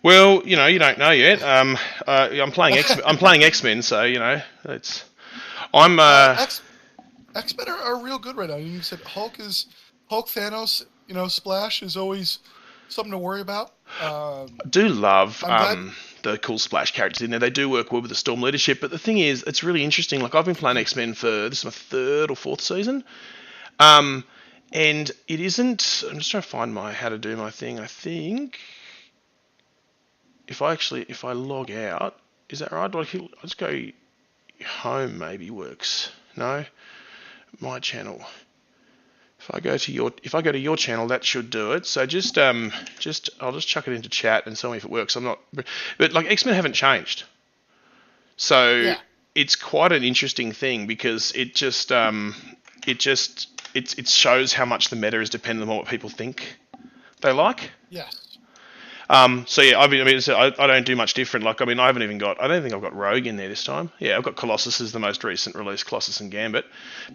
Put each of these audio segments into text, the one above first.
Well, you don't know yet. I'm playing I'm playing X-Men, so it's. I'm. X Men are real good right now. You said Hulk, Thanos. Splash is always something to worry about. Do love I'm glad. the cool Splash characters in there. They do work well with the Storm leadership, but the thing is, it's really interesting. Like I've been playing X-Men for this is my third or fourth season, um, and it isn't. I'm just trying to find my how to do my thing. I think if I log out, is that right? I'll just go home. Maybe works. No, my channel. If I go to your channel, that should do it. So I'll just chuck it into chat and tell me if it works. I'm not, but like X-Men haven't changed, so Yeah. it's quite an interesting thing because it shows how much the meta is dependent on what people think they like. Yes. So yeah, I don't do much different. Like, I mean, I don't think I've got Rogue in there this time. Yeah, I've got Colossus as the most recent release, Colossus and Gambit,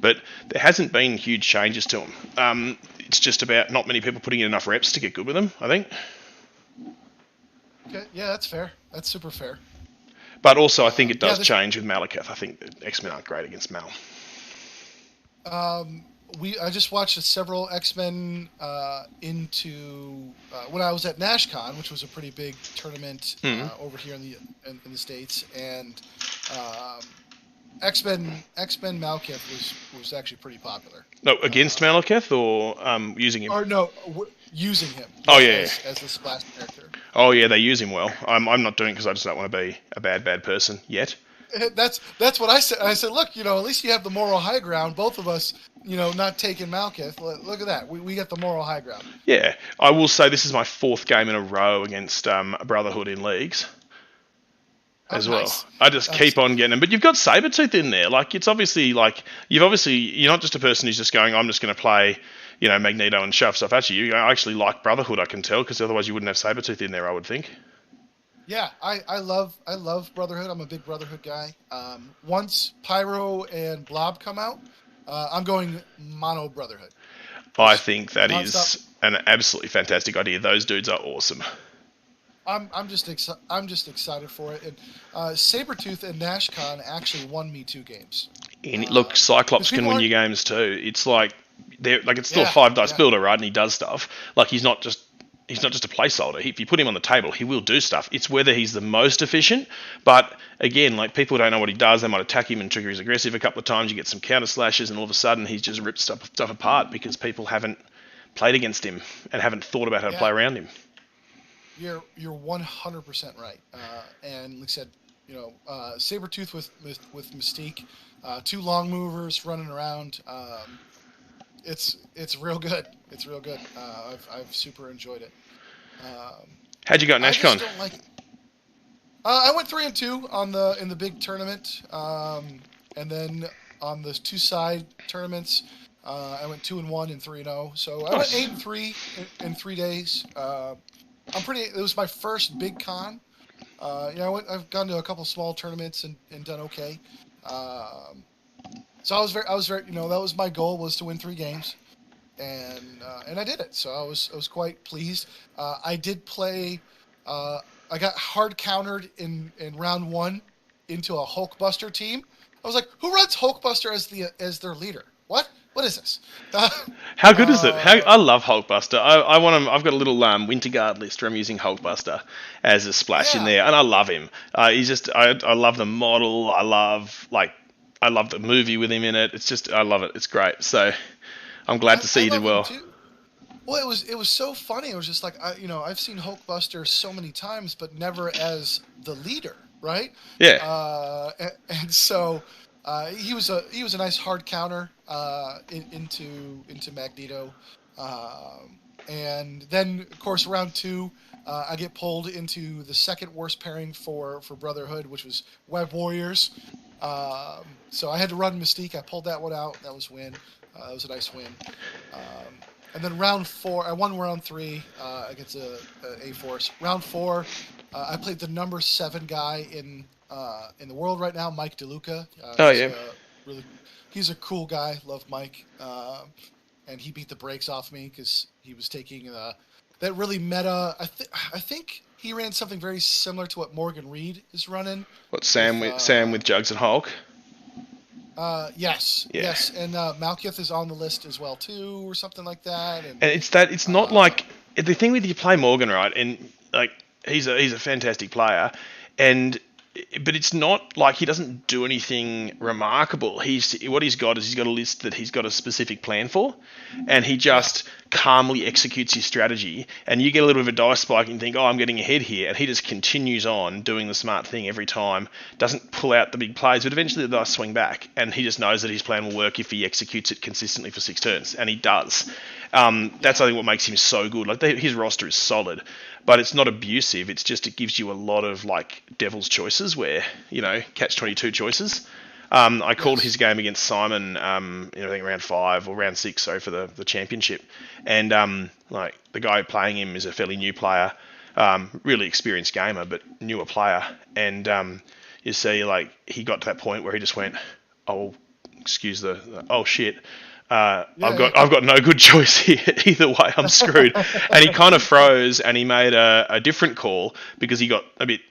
but there hasn't been huge changes to them. It's just about not many people putting in enough reps to get good with them, I think. Okay. Yeah, that's fair. That's super fair. But also, I think it Yeah. does change with Malekith. I think that X-Men aren't great against Mal. Um, I just watched several X Men into when I was at NashCon, which was a pretty big tournament Mm. over here in the states, and um, X Men Malkith was actually pretty popular. No, against Um, Malekith or using him? or no, using him, Oh yeah, yeah, as the splash character. oh yeah, they use him well. I'm not doing it because I just don't want to be a bad person yet. That's what I said. I said, look, at least you have the moral high ground. Both of us, not taking Malkith. Look at that. We got the moral high ground. Yeah, I will say this is my fourth game in a row against Brotherhood in leagues Oh, as well. nice. I just That's keep on getting them. But you've got Sabretooth in there. Like, it's obviously, like, you're not just a person who's just going, I'm just going to play, Magneto and shove stuff at you. You actually like Brotherhood, I can tell, because otherwise you wouldn't have Sabretooth in there, I would think. Yeah. I love Brotherhood. I'm a big Brotherhood guy. Once Pyro and Blob come out, I'm going mono Brotherhood. I Just think that nonstop. is an absolutely fantastic idea. Those dudes are awesome. I'm just excited for it. And Sabretooth and NashCon actually won me 2 games. And look, Because Cyclops can people win aren't. you games too. It's like it's still a Yeah. 5 dice Yeah. builder, right? And he does stuff. Like he's not just a placeholder. If you put him on the table, he will do stuff. It's whether he's the most efficient. But again, like people don't know what he does. They might attack him and trigger his aggressive a couple of times. You get some counter slashes, and all of a sudden he's just ripped stuff apart because people haven't played against him and haven't thought about how to play Yeah. around him. You're 100% right. And like I said, Sabretooth with Mystique, 2 long movers running around. It's real good. It's real good. I've super enjoyed it. Um, How'd you go at I just NashCon? don't like. I went 3-2 in the big tournament, and then on the 2 side tournaments, I went 2-1 and 3-0. So I went Nice. 8-3 in 3 days. I'm pretty. It was my first big con. I've gone to a couple small tournaments and done okay. Um, so I was very. That was my goal, was to win 3 games, and I did it. So I was quite pleased. I did play. I got hard countered in round 1 into a Hulkbuster team. I was like, who runs Hulkbuster as their leader? What is this? How good is it? uh, I love Hulkbuster. I want him. I've got a little Winter Guard list where I'm using Hulkbuster as a splash in yeah. there, and I love him. I love the model. I love the movie with him in it. It's just I love it. It's great. So I'm glad to see I you did love him well. too. Well, it was so funny. It was just like I've seen Hulkbuster so many times, but never as the leader, right? Yeah. And so he was a nice hard counter into Magneto, and then of course round 2, I get pulled into the second worst pairing for Brotherhood, which was Web Warriors. So I had to run Mystique. I pulled that one out. That was win. That was a nice win. Um, and then round 4, I won round 3 against a Force. Round 4, I played the number 7 guy in the world right now, Mike DeLuca. Oh He's yeah. really, he's a cool guy. Love Mike. And he beat the brakes off me because he was taking that really meta. I think he ran something very similar to what Morgan Reed is running. What With Sam with Jugs and Hulk? yes, Yeah. yes, and Malkuth is on the list as well too, or something like that. And And it's not uh, like the thing with you play Morgan, right? And like he's a fantastic player, and but it's not like he doesn't do anything remarkable. He's got is he's got a list that he's got a specific plan for, and he yeah, just calmly executes his strategy. And you get a little bit of a dice spike and think, oh, I'm getting ahead here, and he just continues on doing the smart thing every time. Doesn't pull out the big plays, but eventually the dice swing back, and he just knows that his plan will work if he executes it consistently for 6 turns, and he does. That's I think what makes him so good. Like his roster is solid, but it's not abusive. It's just it gives you a lot of like devil's choices where catch 22 choices. I called his yes, game against Simon, I think round 5 or round 6, sorry, for the championship, and like the guy playing him is a fairly new player, really experienced gamer but newer player, and you see like he got to that point where he just went, oh, excuse the oh shit. yeah, I've got no good choice here. Either way, I'm screwed. And he kind of froze, and he made a different call because he got a bit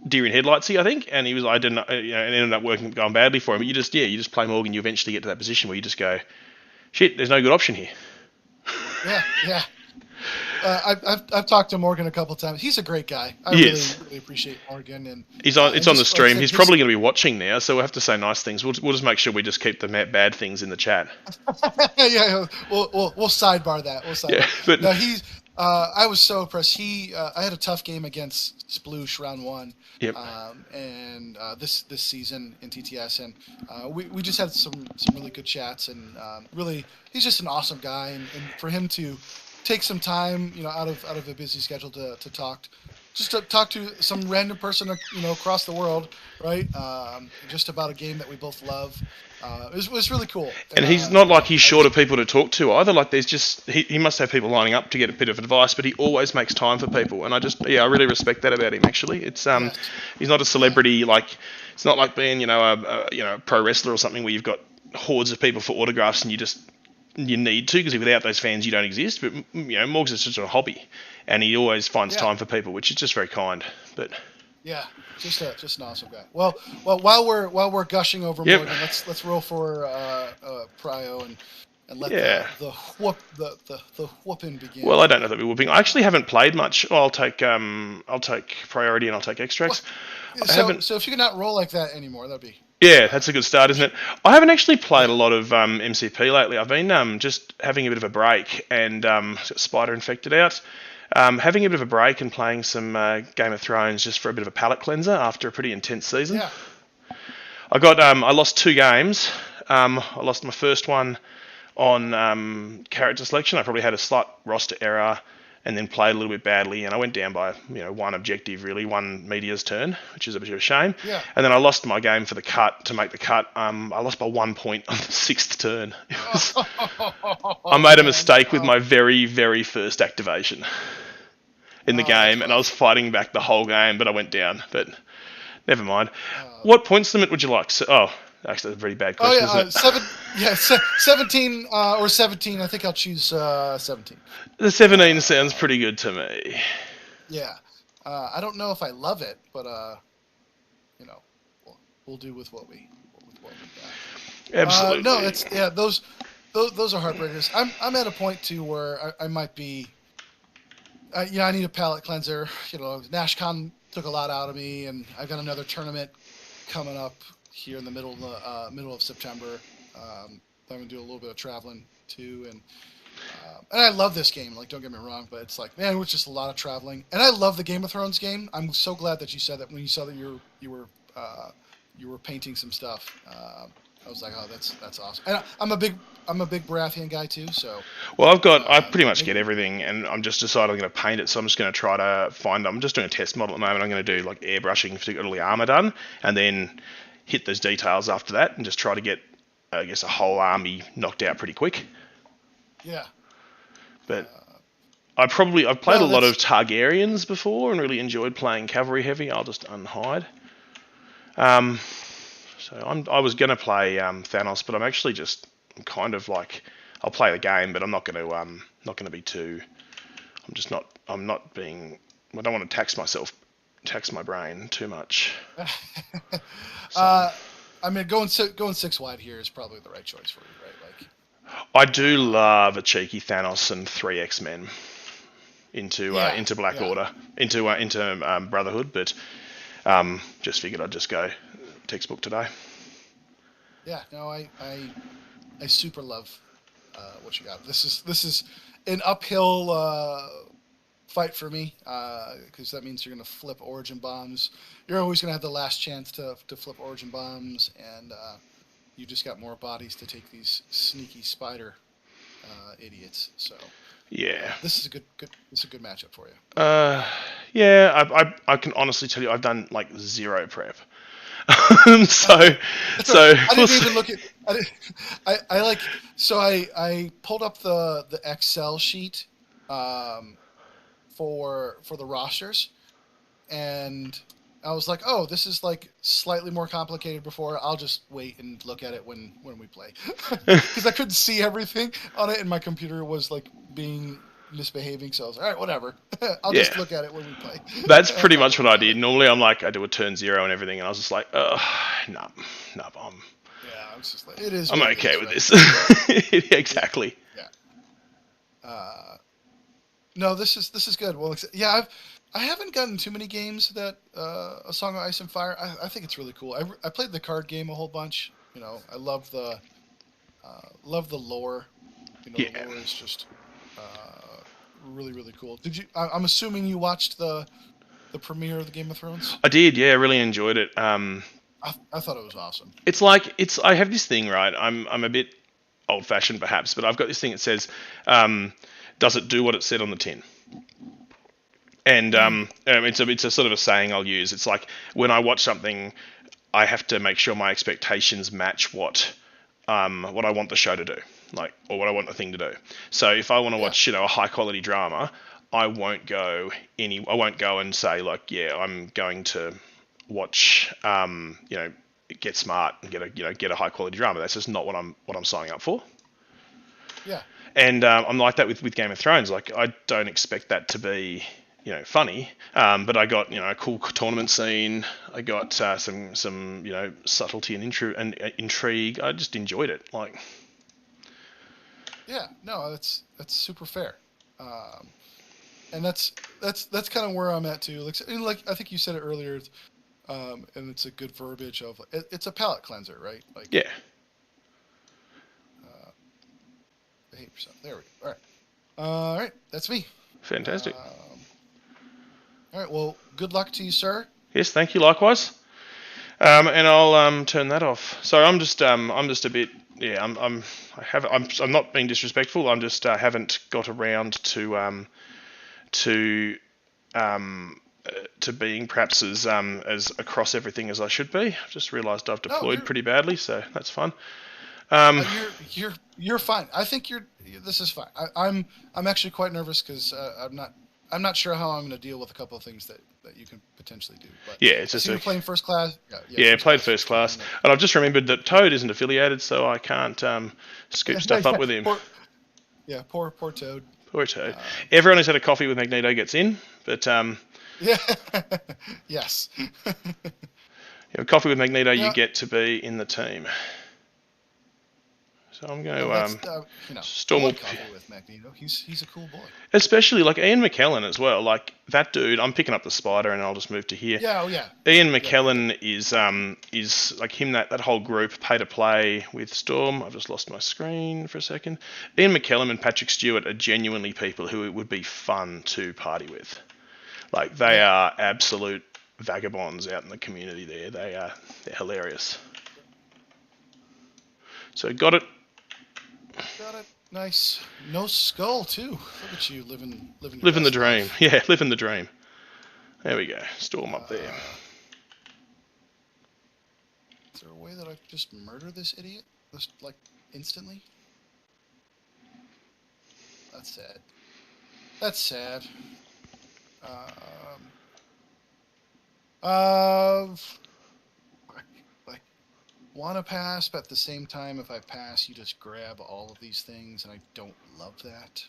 deer in headlightsy, I think. And he was, I didn't, it ended up going badly for him. But you just play Morgan. You eventually get to that position where you just go, shit, there's no good option here. yeah, yeah. I've talked to Morgan a couple times. He's a great guy. I He really is. really appreciate Morgan, and It's and on the just like I stream. said, He's probably going to be watching now, so we'll have to say nice things. We'll just make sure we just keep the bad things in the chat. yeah, we'll sidebar that. We'll Yeah, sidebar. but No, he's. I was so impressed. I had a tough game against Sploosh round 1, yep. and this season in TTS, and we just had some really good chats, and really he's just an awesome guy, and for him to take some time, out of a busy schedule to talk. Just to talk to some random person, across the world, right? Just about a game that we both love. It was really cool. And he's not like he's short of people to talk to either. Like there's just he must have people lining up to get a bit of advice, but he always makes time for people. And I really respect that about him. Actually, it's Yes. he's not a celebrity. Like it's not like being a pro wrestler or something where you've got hordes of people for autographs and you need to, because without those fans you don't exist. But Morgs is just a hobby, and he always finds time for people, which is just very kind. But yeah, just an awesome guy. Well, while we're gushing over Morgan, let's roll for Prio and let the whooping begin. Well, I don't know that we're whooping. I actually haven't played much. Oh, I'll take priority and I'll take extracts. So if you can not roll like that anymore, that'd be. Yeah, that's a good start, isn't it? I haven't actually played a lot of MCP lately. I've been just having a bit of a break, and got Spider infected out. Having a bit of a break and playing some Game of Thrones just for a bit of a palate cleanser after a pretty intense season. Yeah. I lost 2 games. I lost my first one on character selection. I probably had a slight roster error and then played a little bit badly, and I went down by one objective, really, one Media's turn, which is a bit of a shame. Yeah. And then I lost my game for the cut to make the cut. I lost by 1 point on the 6th turn. I made a mistake with my very, very first activation in the game, and I was fighting back the whole game, but I went down. But never mind. What points limit would you like? Actually, that's a very bad question, isn't it? 17 or 17. I think I'll choose 17. The 17 sounds pretty good to me. Yeah. I don't know if I love it, but we'll do with what we got. Absolutely. No, those are heartbreakers. I'm at a point too where I might be. I need a palate cleanser. NashCon took a lot out of me, and I've got another tournament coming up here in the middle of September. I'm gonna do a little bit of traveling too, and I love this game. Like, don't get me wrong, but it's like, man, it was just a lot of traveling, and I love the Game of Thrones game. I'm so glad that you said that when you saw that you were painting some stuff. I was like, oh, that's awesome. And I'm a big Baratheon guy too, so. Well, I pretty much get everything, and I'm just decided I'm going to paint it. So I'm just going to try to I'm just doing a test model at the moment. I'm going to do like airbrushing to get all the armor done, and then hit those details after that, and just try to get, I guess, a whole army knocked out pretty quick. Yeah. But I've played a lot of Targaryens before, and really enjoyed playing cavalry heavy. I'll just unhide. So I was going to play Thanos, but I'm kind of like, I'll play the game, but I'm not going to be too. I'm not being I don't want to tax my brain too much. So uh, I mean, going 6 wide here is probably the right choice for you, right? Like, I do love a cheeky Thanos and 3 X-Men yeah, into Black yeah, Order, into Brotherhood, but just figured I'd just go textbook today. yeah. No, I super love what you got. This is an uphill fight for me because that means you're going to flip origin bombs. You're always going to have the last chance to flip origin bombs, and you just got more bodies to take these sneaky spider idiots. So Yeah. this is a this is a good matchup for you. Yeah, I can honestly tell you I've done like zero prep. so That's right. so I we'll didn't see. even look at. I, didn't, I like so I pulled up the Excel sheet um, for the rosters, and I was like, oh, this is like slightly more complicated before. I'll just wait and look at it when we play, because I couldn't see everything on it, and my computer was like being misbehaving. So I was like, all right, whatever. I'll just Yeah, look at it when we play. that's That's pretty not much what worry I about did. it. Normally I'm like I do a turn zero and everything, and I was just like, oh, no, no, Yeah, I was just like, it is I'm what it okay is, with right? this. Yeah, Exactly. yeah. No, this is good. Well, yeah, I haven't gotten too many games that A Song of Ice and Fire. I think it's really cool. I played the card game a whole bunch. You know, I love the lore. You know, the Yeah, lore is just really really cool. I'm assuming you watched the premiere of the Game of Thrones. I did. Yeah, really enjoyed it. I thought it was awesome. It's like I have this thing, right? I'm a bit old fashioned perhaps, but I've got this thing that says, does it do what it said on the tin? And Mm, it's a sort of a saying I'll use. It's like when I watch something, I have to make sure my expectations match what I want the show to do, like, or what I want the thing to do. So if I want to yeah, watch, a high quality drama, I won't go and say like, yeah, I'm going to watch, Get Smart and get a high quality drama. That's just not what I'm signing up for. yeah, And I'm like that with Game of Thrones. Like I don't expect that to be funny, but I got a cool tournament scene. I got some subtlety and intrigue. I just enjoyed it. Like yeah. No, that's super fair. Um, and that's kind of where I'm at too. Like I think you said it earlier. And it's a good verbiage of it's a palate cleanser, right? Like, yeah, behave yourself. There we go. All right, that's me. fantastic. All right, well, good luck to you, sir. Yes, thank you. Likewise. And I'll turn that off. So I'm just a bit I'm not being disrespectful. I'm just haven't got around to um, to being perhaps as across everything as I should be. I've just realised I've No, deployed pretty badly, so that's fun. Um, you're fine. I think this is fine. I'm actually quite nervous because I'm not sure how I'm going to deal with a couple of things that you can potentially do. But yeah, it's I just see you're playing first class. yeah, played first Is fine. class, and I've just remembered that Toad isn't affiliated, so I can't scoop stuff up Yeah, with him. poor Toad. Poor Toad. Um, Everyone who's had a coffee with Magneto gets in, but yeah, yes. coffee with Magneto, you Yeah, get to be in the team. So I'm going well, to that's I Storm will, like coffee with Magneto. He's a cool boy. especially like Ian McKellen as well. Like that dude, I'm picking up the spider, and I'll just move to here. Yeah, oh yeah, Ian yep. McKellen is like him, that whole group, pay to play with Storm. I've just lost my screen for a second. Ian McKellen and Patrick Stewart are genuinely people who it would be fun to party with. Like they Yeah. are absolute vagabonds out in the community there. They're hilarious. So got it. Got it. Nice. No skull too. Look at you living your Living the best dream. life. Yeah, living the dream. There we go. Storm up there. Is there a way that I could just murder this idiot? Just like instantly? That's sad. That's sad. Um, uh, like want to pass, but at the same time, if I pass, you just grab all of these things, and I don't love that.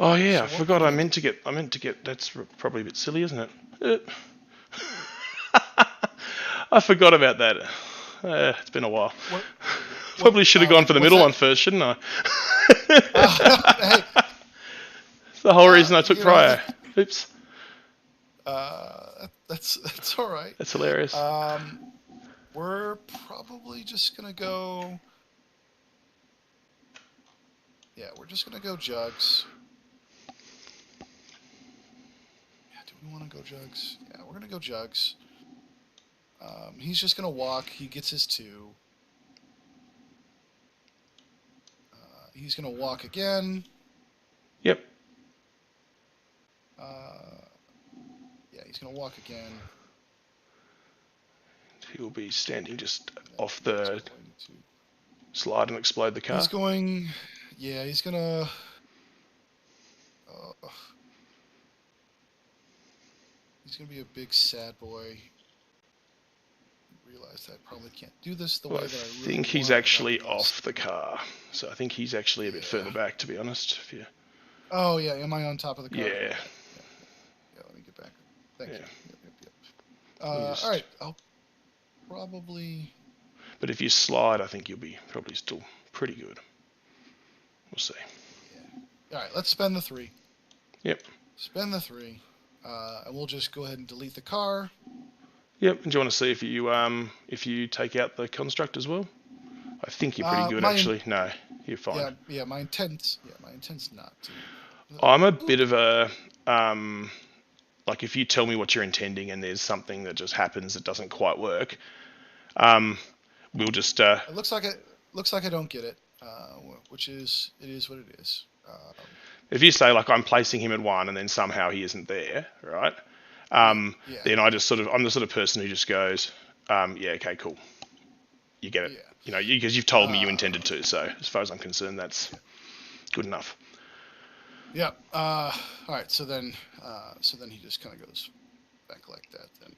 Oh yeah, So I what forgot. we're I gonna meant to get. That's probably a bit silly, isn't it? I forgot about that. It's been a while. what Probably should have gone for the what's middle that? one first, shouldn't I? Hey, It's the whole reason I took you know, Cryo. Oops. that's all right. That's hilarious. We're probably just gonna go. Yeah, we're just gonna go Jugs. Yeah, do we want to go Jugs? Yeah, we're gonna go Jugs. He's just gonna walk. He gets his 2. He's gonna walk again. Yep. Yeah, he's gonna walk again. He'll be standing just off He's the going to. slide and explode the car. He's going. Yeah, he's gonna. He's gonna be a big sad boy. Realize that I probably can't do this the way that I really think he's want actually without getting off the car. So I think he's actually a bit further back, to be honest. If you... Oh yeah, am I on top of the car? Yeah. Yeah. Let me get back. Thank you. Yep. Just... All right, I'll probably. But if you slide, I think you'll be probably still pretty good. We'll see. Yeah. All right, let's spend the 3. Yep. Spend the 3, and we'll just go ahead and delete the car. Yep. And do you want to see if you take out the construct as well? I think you're pretty good actually. No, you're fine. Yeah. My intent's not to. I'm a bit of a like if you tell me what you're intending and there's something that just happens that doesn't quite work, we'll just. It looks like I don't get it, which is it is what it is. If you say like I'm placing him at 1 and then somehow he isn't there, right? Then I'm the sort of person who just goes, yeah, okay, cool. You get it. Yeah. Because you've told me you intended to. So as far as I'm concerned, that's good enough. Yeah. All right. So then he just kind of goes back like that. Then.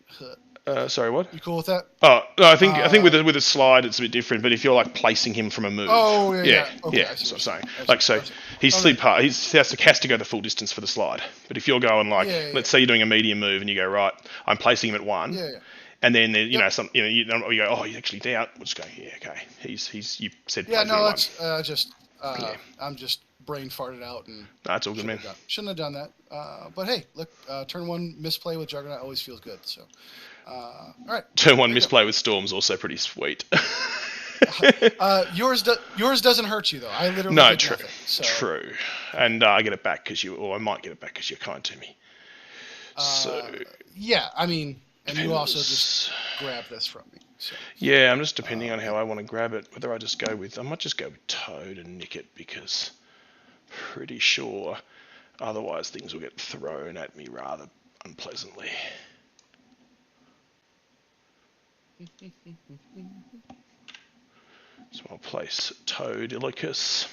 Sorry, what? You cool with that? Oh no, I think with a slide it's a bit different. But if you're like placing him from a move, Okay, that's what I'm saying. Like so, he's slid part. He has to go the full distance for the slide. But if you're going like, let's say you're doing a medium move and you go right, I'm placing him at 1. Yeah. And then you go, oh, he's actually down. We'll just go, yeah, okay. He's you said. Yeah, no, that's 1. I'm just brain farted out and. No, it's all good, man. Shouldn't have done that. But hey, look, turn 1 misplay with Juggernaut always feels good. So, all right. Turn 1 misplay with Storm's also pretty sweet. Yours doesn't hurt you though. I literally no, did true, nothing, so. True, and I get it back or I might get it back because you're kind to me. So yeah, I mean, and you also just grab this from me. So. Yeah, I'm just depending on how I want to grab it. Whether I might just go with Toad and nick it because pretty sure otherwise things will get thrown at me rather unpleasantly. So I'll place Toad Ilicus.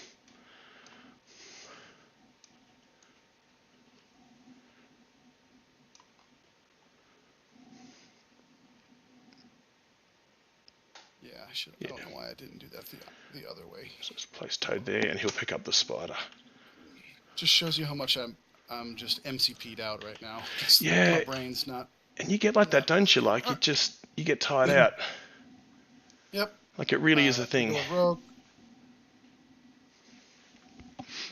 Yeah, I should. I don't know why I didn't do that the other way. So just place Toad there, and he'll pick up the spider. Just shows you how much I'm just MCP'd out right now. My brain's not. And you get like that, don't you? Like you get tired out. Yep. Like it really is a thing. Go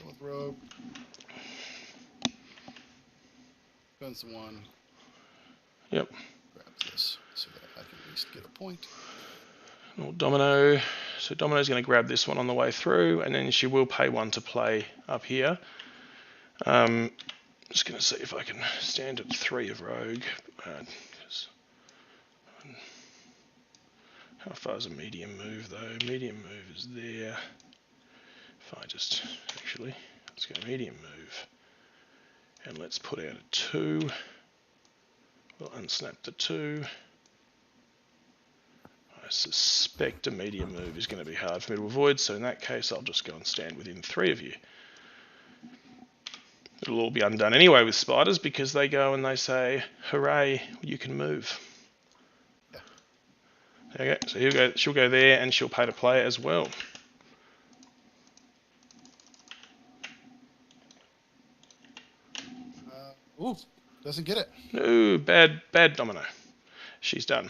with Rogue. Guns 1. Yep. Grab this so that I can at least get a point. Domino. So Domino's going to grab this one on the way through, and then she will pay 1 to play up here. Just going to see if I can stand at 3 of Rogue. How far is a medium move though? Medium move is there. If I just let's go medium move, and let's put out a 2. We'll unsnap the 2. I suspect a medium move is going to be hard for me to avoid, so in that case I'll just go and stand within 3 of you. It'll all be undone anyway with spiders because they go and they say, hooray, you can move. Yeah. Okay, so she'll go there and she'll pay to play as well. Ooh, doesn't get it. No, bad domino. She's done.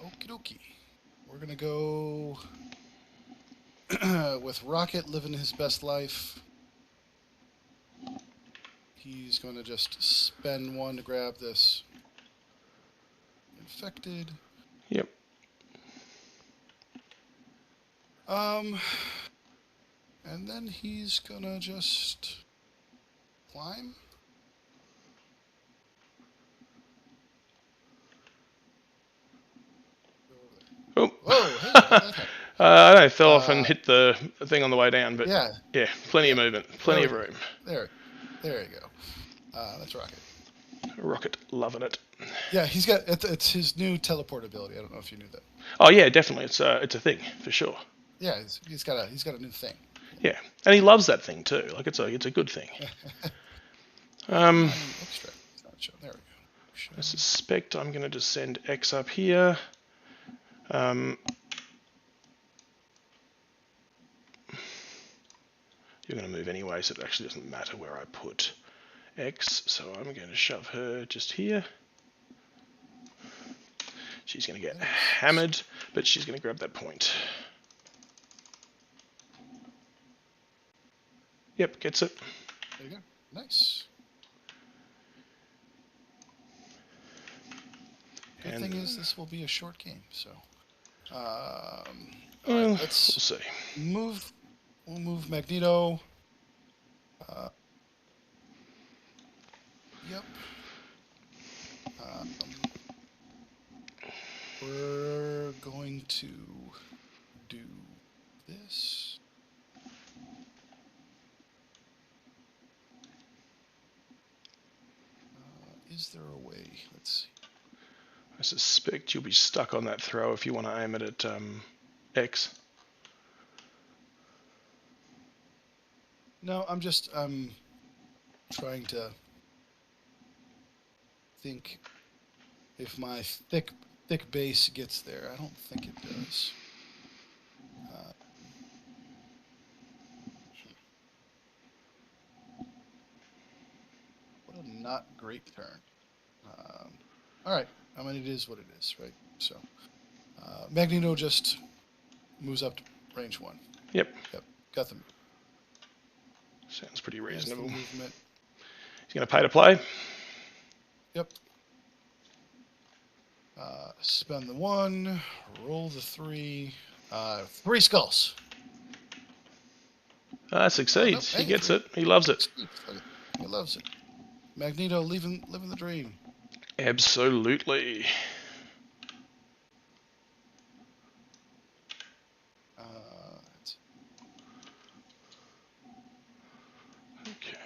Okie dokie. We're gonna go with Rocket living his best life. He's gonna just spend one to grab this infected. Yep. And then he's gonna just climb. Oh. Whoa! Hey, how'd that happen? I don't know, fell off and hit the thing on the way down, but Yeah, plenty of movement, plenty of go. room. There you go. That's Rocket. Rocket, loving it. Yeah, he's got it's his new teleport ability. I don't know if you knew that. Oh yeah, definitely. It's a thing for sure. Yeah, he's got a new thing. Yeah, and he loves that thing too. Like it's a good thing. Extra. There we go. I suspect I'm going to just send X up here. You're going to move anyway, so it actually doesn't matter where I put X. So I'm going to shove her just here. She's going to get hammered, but she's going to grab that point. Yep, gets it. There you go. Nice. Good thing is this will be a short game, so. All right, let's we'll see. move. We'll move Magneto. Yep. We're going to do this. Is there a way? Let's see. I suspect you'll be stuck on that throw if you want to aim it at X. No, I'm trying to think if my thick base gets there. I don't think it does. What a not great turn. All right. I mean, it is what it is, right? So, Magneto just moves up to range 1. Yep. Got them. Sounds pretty reasonable. Movement. He's going to pay to play. Yep. Spend the 1. Roll the 3. 3 skulls. Succeeds. Oh, no, he gets it. He loves it. He loves it. Magneto living the dream. Absolutely. Okay.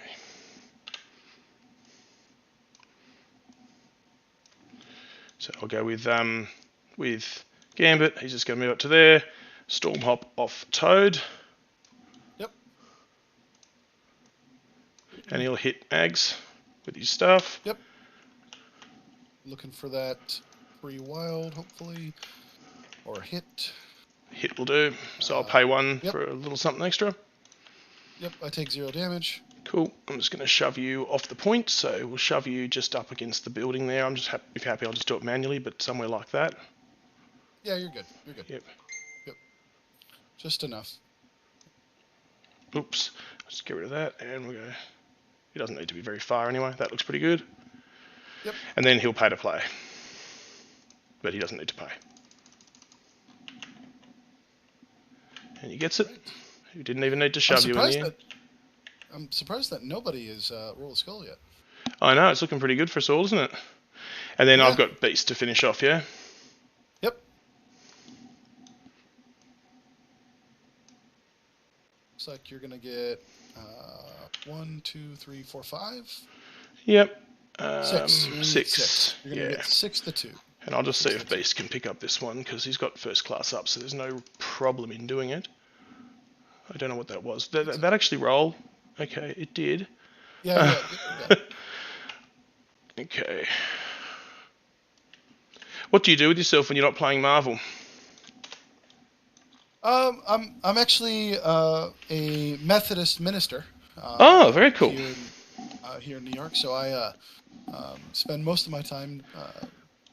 So I'll go with Gambit. He's just going to move up to there. Storm hop off Toad. Yep. And he'll hit Mags with his stuff. Yep. Looking for that 3 wild, hopefully, or hit. Hit will do. So I'll pay 1 for a little something extra. Yep, I take 0 damage. Cool. I'm just going to shove you off the point, so we'll shove you just up against the building there. I'm just if you're happy, I'll just do it manually, but somewhere like that. Yeah, you're good. You're good. Yep. Just enough. Oops. Let's get rid of that, and we'll go. He doesn't need to be very far anyway. That looks pretty good. Yep. And then he'll pay to play, but he doesn't need to pay. And he gets it. Right. He didn't even need to shove you in here. I'm surprised that nobody has rolled a skull yet. I know, it's looking pretty good for us all, isn't it? And then I've got Beast to finish off, yeah? Yep. Looks like you're going to get 1, 2, 3, 4, 5. Yep. 6. 6. You're going to get 6 to 2. And I'll just see if Beast can pick up this one, because he's got first class up, so there's no problem in doing it. I don't know what that was. That actually roll? Okay, it did. Yeah. Okay. What do you do with yourself when you're not playing Marvel? I'm actually a Methodist minister. Oh, very cool. Here in New York. So I spend most of my time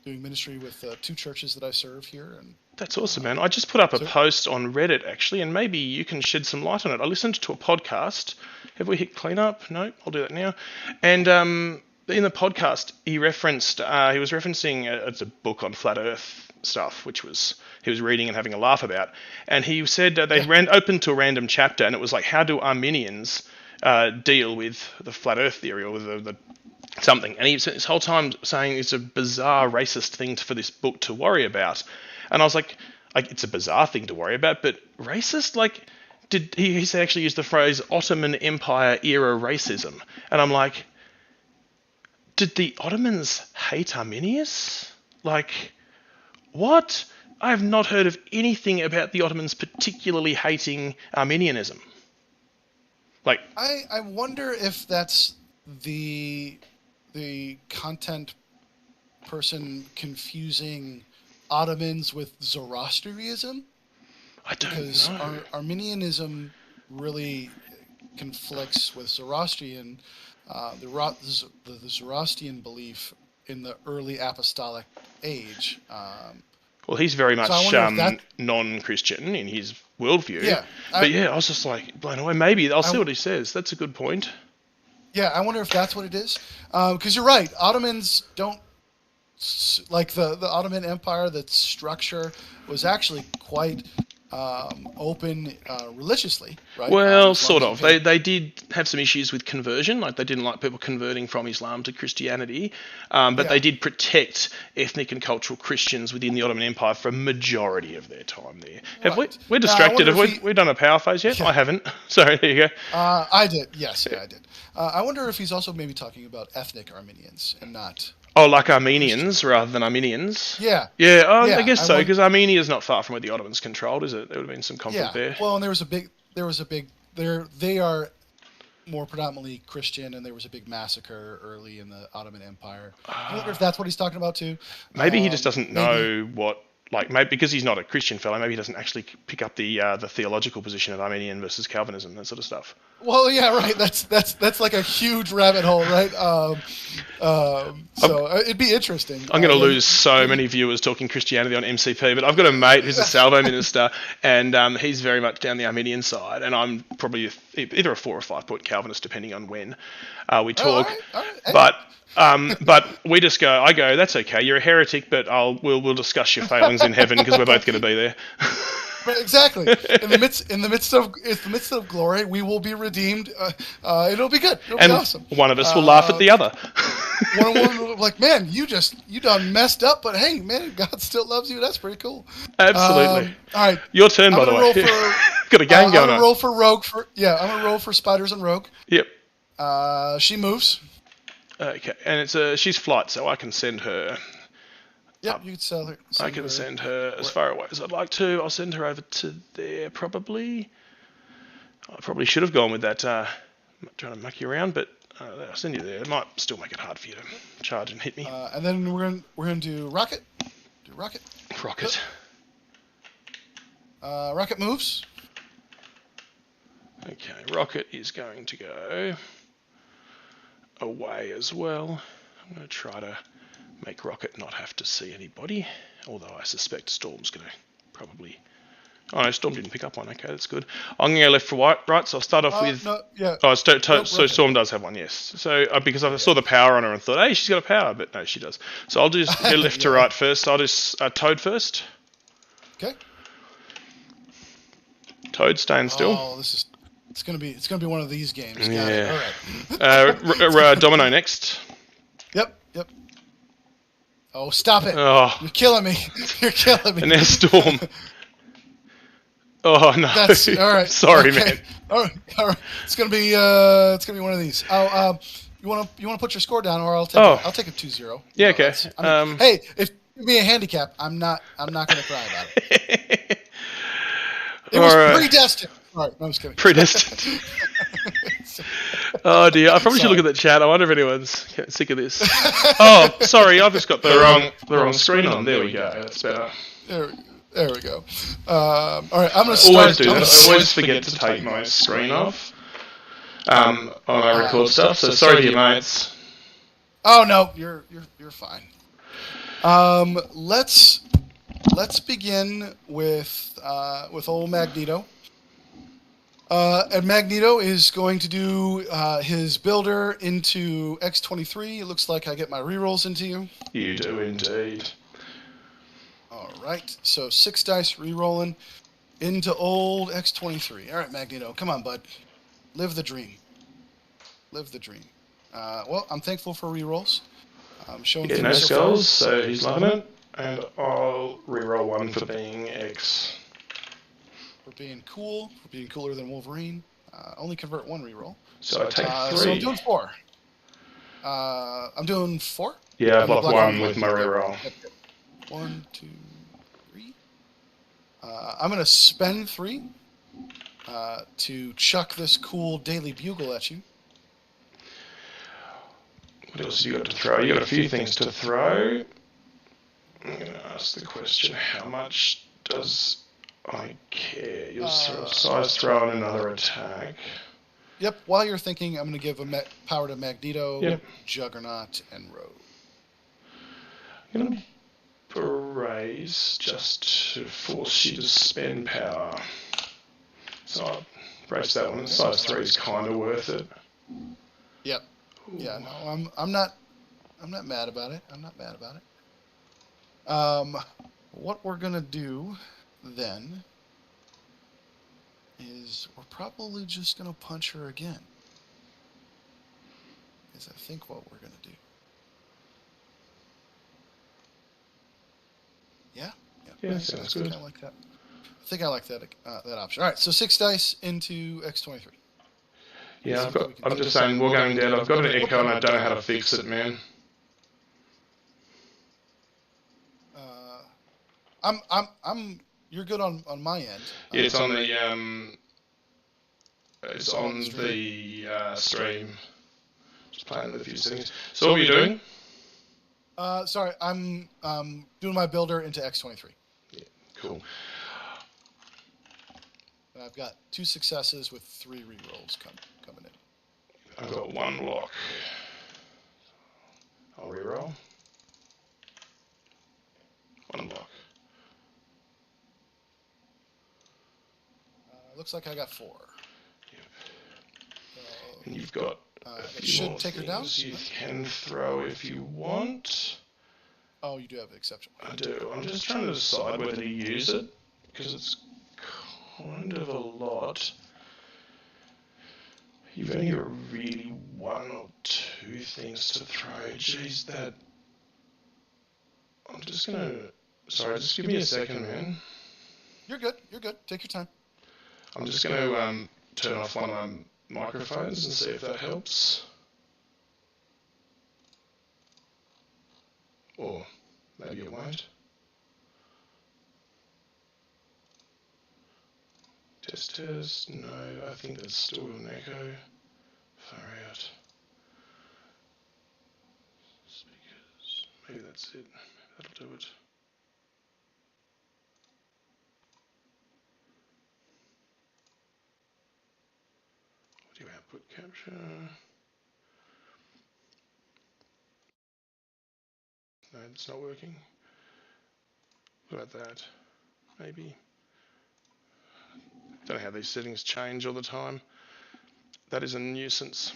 doing ministry with 2 churches that I serve here. And That's awesome, man. I just put up a so- post on Reddit, actually, and maybe you can shed some light on it. I listened to a podcast. Have we hit clean up? No, I'll do that now. And in the podcast, he was referencing it's a book on flat Earth stuff, which he was reading and having a laugh about. And he said they opened to a random chapter, and it was like, how do Arminians deal with the flat Earth theory or with the something? And he spent this whole time saying it's a bizarre racist thing for this book to worry about. And I was like, it's a bizarre thing to worry about, but racist? Like, he actually used the phrase Ottoman Empire era racism. And I'm like, did the Ottomans hate Arminius? Like, what? I have not heard of anything about the Ottomans particularly hating Arminianism. Like, I wonder if that's the content person confusing Ottomans with Zoroastrianism. I don't because know. Arminianism really conflicts with Zoroastrian, the Zoroastrian belief in the early apostolic age. Well, he's very much that- non-Christian in his worldview. Yeah, I was just like blown away. Maybe I'll see what he says. That's a good point. Yeah, I wonder if that's what it is. Because you're right, Ottomans don't like the Ottoman Empire. That structure was actually quite open religiously, right? Well, sort of. They did have some issues with conversion, like they didn't like people converting from Islam to Christianity, but they did protect ethnic and cultural Christians within the Ottoman Empire for a majority of their time there. Right. We're distracted. Have we done a power phase yet? Yeah. I haven't. Sorry, there you go. I did. Yes, I did. I wonder if he's also maybe talking about ethnic Armenians and not... Oh, like Armenians rather than Arminians? Yeah. Yeah, I guess so, because Armenia is not far from where the Ottomans controlled, is it? There would have been some conflict there. Well, and they are more predominantly Christian, and there was a big massacre early in the Ottoman Empire. I wonder if that's what he's talking about too. Maybe he just doesn't know what... Like, maybe because he's not a Christian fellow, maybe he doesn't actually pick up the theological position of Arminian versus Calvinism, that sort of stuff. Well, yeah, right. That's like a huge rabbit hole, right? It'd be interesting. I'm going to lose so many viewers talking Christianity on MCP, but I've got a mate who's a Salvo minister, and he's very much down the Arminian side, and I'm probably either a 4 or 5 point Calvinist, depending on when we talk. All right. But we just go. I go. That's okay. You're a heretic, but we'll discuss your failings in heaven because we're both going to be there. Right, exactly. In the midst of glory, we will be redeemed. It'll be good. It'll be awesome. One of us will laugh at the other. one will be like, man, you done messed up, but hey, man, God still loves you. That's pretty cool. Absolutely. All right. Your turn, by the way. Got a game going on. I'm gonna roll for Rogue. I'm gonna roll for Spiders and Rogue. Yep. She moves. Okay, and she's flight, so I can send her. Yep, you can sell her. I can send her as far away as I'd like to. I'll send her over to there, probably. I probably should have gone with that. I'm not trying to muck you around, but I'll send you there. It might still make it hard for you to charge and hit me. And then we're gonna do Rocket. Do Rocket. Rocket. Rocket moves. Okay, Rocket is going to go away as well. I'm going to try to make Rocket not have to see anybody, although I suspect Storm's going to probably... Oh no, Storm didn't pick up one. Okay, that's good. I'm going to go left for right, so I'll start off with... No, yeah. Oh, so Storm does have one, yes. So because I saw the power on her and thought, hey, she's got a power, but no, she does. So I'll just go left to right first. I'll just Toad first. Okay. Toad staying still. Oh, it's gonna be one of these games. Yeah. All right. Domino next. Yep. Oh, stop it! Oh. You're killing me. And now Storm. Oh no! That's all right. Sorry, okay. man. All right. It's gonna be one of these. Oh, you wanna put your score down, or I'll take I'll take a 2-0. Yeah. Okay. Hey, if you give me a handicap, I'm not gonna cry about it. It was predestined. All right, no, I'm just kidding. Predestined. Oh dear, I probably should look at the chat. I wonder if anyone's sick of this. Oh, sorry, I've just got the wrong screen on. There we go. That's better. There we go. All right, I'm gonna start. I always forget to take my screen off. on our record stuff. So sorry to your mates. Oh no, you're fine. Let's begin with old Magneto. And Magneto is going to do his builder into X23. It looks like I get my rerolls into you. You do indeed. All right, so 6 dice rerolling into old X23. All right, Magneto, come on, bud. Live the dream. Live the dream. Well, I'm thankful for rerolls. I'm showing Yeah, through no so skulls, so he's loving it. And I'll reroll 1 for being X. For being cool, for being cooler than Wolverine. Only convert 1 reroll. So I take 3. So I'm doing 4. I'm doing 4? Yeah, I block 1 with my reroll. Yep. 1, 2, 3. I'm going to spend 3 to chuck this cool Daily Bugle at you. What else you got to throw? You got a few things to throw. I'm going to ask the question, how much does I care? You'll size throw and another attack. Yep, while you're thinking, I'm going to give a power to Magneto, Yep. Juggernaut, and Rogue. I'm going to raise just to force you to spend power. So I'll brace that one. Size 3 is kind of worth it. Yep. Ooh. Yeah, no, I'm not mad about it. I'm not mad about it. What we're going to do then is we're probably just going to punch her again. Is I think what we're going to do. Yeah? Yeah, sounds good. I like that. I think I like that option. All right, so 6 dice into X23. Yeah, I'm just saying, we're going down. I've got an echo and I don't know how to fix it, man. You're good on my end. Yeah, it's on the stream. Just playing with a few settings. So what are you doing? Sorry, I'm doing my builder into X23. Yeah, cool. And I've got 2 successes with 3 rerolls coming in. I've got 1 block. I'll reroll. 1 block. Looks like I got 4. Yep. And you've got a few more take her down. You can throw if you want. Oh, you do have an exception. I do. I'm just trying to decide whether to use it because it's kind of a lot. You've only got really 1 or 2 things to throw. Jeez, that. I'm just gonna. Sorry, just give me a second, man. You're good. You're good. Take your time. I'm just gonna turn off one of my microphones and see if that helps. Or maybe it won't. Test. No, I think that's still an echo. Far out. Speakers. Maybe that's it. That'll do it. Audio output capture. No, it's not working. What about that? Maybe. Don't know how these settings change all the time. That is a nuisance.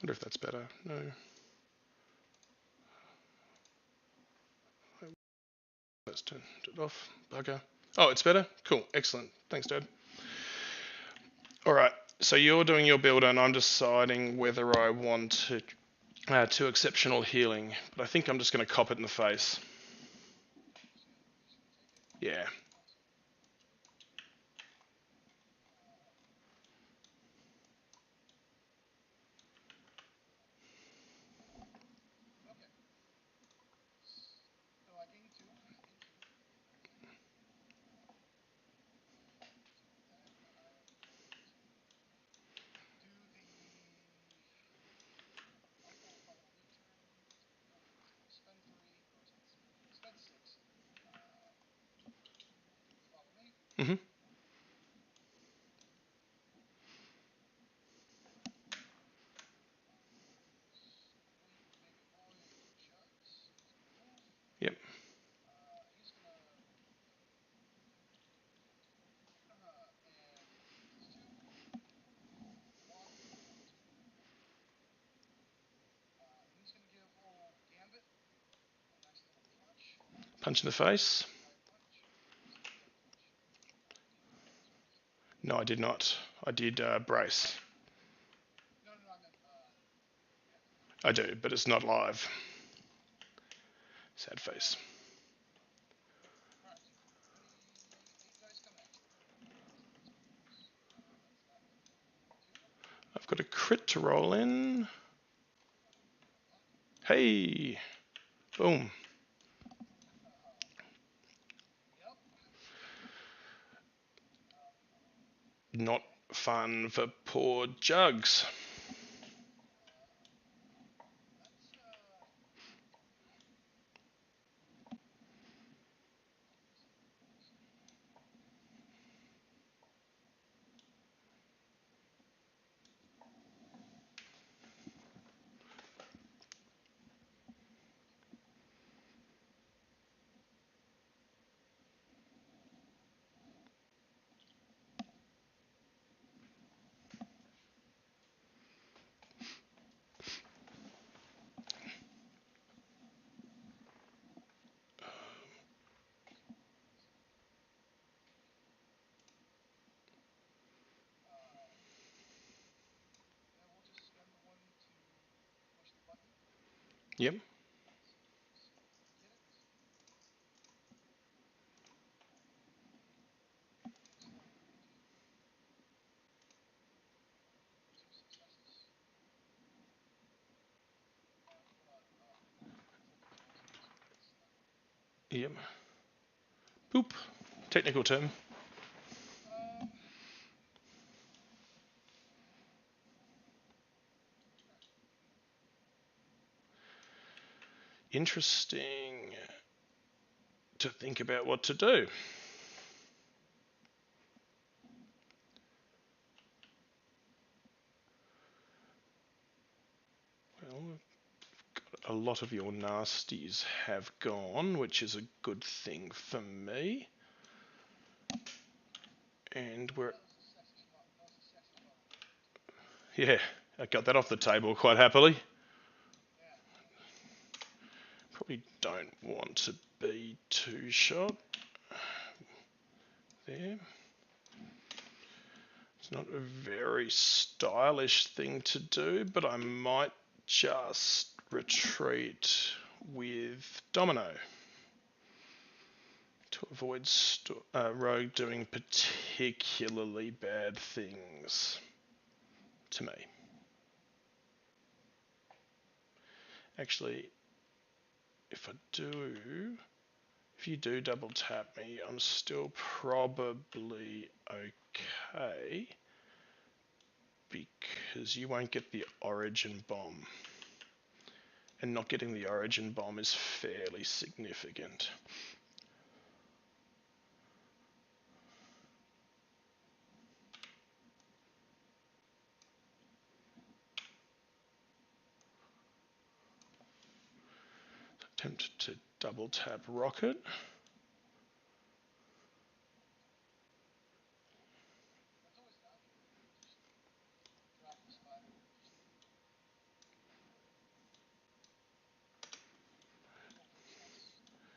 Wonder if that's better. No. Let's turn it off. Bugger. Oh, it's better? Cool. Excellent. Thanks, Dad. Alright, so you're doing your builder and I'm deciding whether I want to 2 exceptional healing. But I think I'm just going to cop it in the face. Yeah. Punch in the face. No, I did not. I did brace. I do, but it's not live. Sad face. I've got a crit to roll in. Hey! Boom. Not fun for poor Jugs. Yep. Yep. Boop. Technical term. Interesting to think about what to do. Well, a lot of your nasties have gone, which is a good thing for me. And we're... Yeah, I got that off the table quite happily. Probably don't want to be too shot there. It's not a very stylish thing to do, but I might just retreat with Domino to avoid Rogue doing particularly bad things to me. Actually, if you do double tap me, I'm still probably okay because you won't get the origin bomb. And not getting the origin bomb is fairly significant. Attempt to double tap rocket.